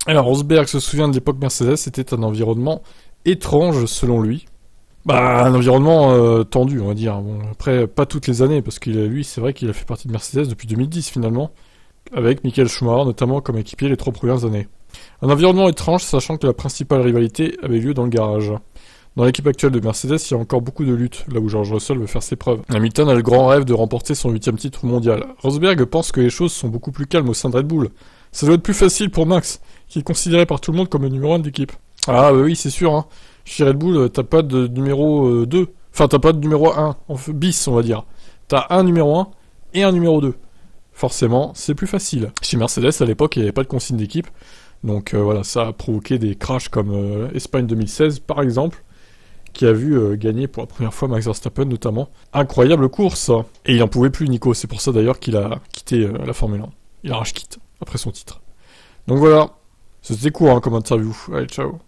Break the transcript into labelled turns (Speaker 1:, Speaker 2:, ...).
Speaker 1: Alors, Rosberg se souvient de l'époque Mercedes, c'était un environnement étrange selon lui. Bah, un environnement tendu, on va dire. Bon, après, pas toutes les années, parce qu'il lui, c'est vrai qu'il a fait partie de Mercedes depuis 2010 finalement, avec Michael Schumacher notamment comme équipier les 3 premières années. Un environnement étrange, sachant que la principale rivalité avait lieu dans le garage. Dans l'équipe actuelle de Mercedes, il y a encore beaucoup de luttes, là où George Russell veut faire ses preuves. Hamilton a le grand rêve de remporter son 8e titre mondial. Rosberg pense que les choses sont beaucoup plus calmes au sein de Red Bull. Ça doit être plus facile pour Max, qui est considéré par tout le monde comme le numéro 1 de l'équipe. Ah bah oui, c'est sûr, hein. Chez Red Bull, t'as pas de numéro 2. Enfin, t'as pas de numéro 1, bis, on va dire. T'as un numéro 1 et un numéro 2. Forcément, c'est plus facile. Chez Mercedes, à l'époque, il n'y avait pas de consigne d'équipe. Donc voilà, ça a provoqué des crashs comme Espagne 2016, par exemple, qui a vu gagner pour la première fois Max Verstappen notamment. Incroyable course. Et il en pouvait plus, Nico. C'est pour ça d'ailleurs qu'il a quitté la Formule 1. Il a rage quitte après son titre. Donc voilà, c'était court hein, comme interview. Allez, ciao.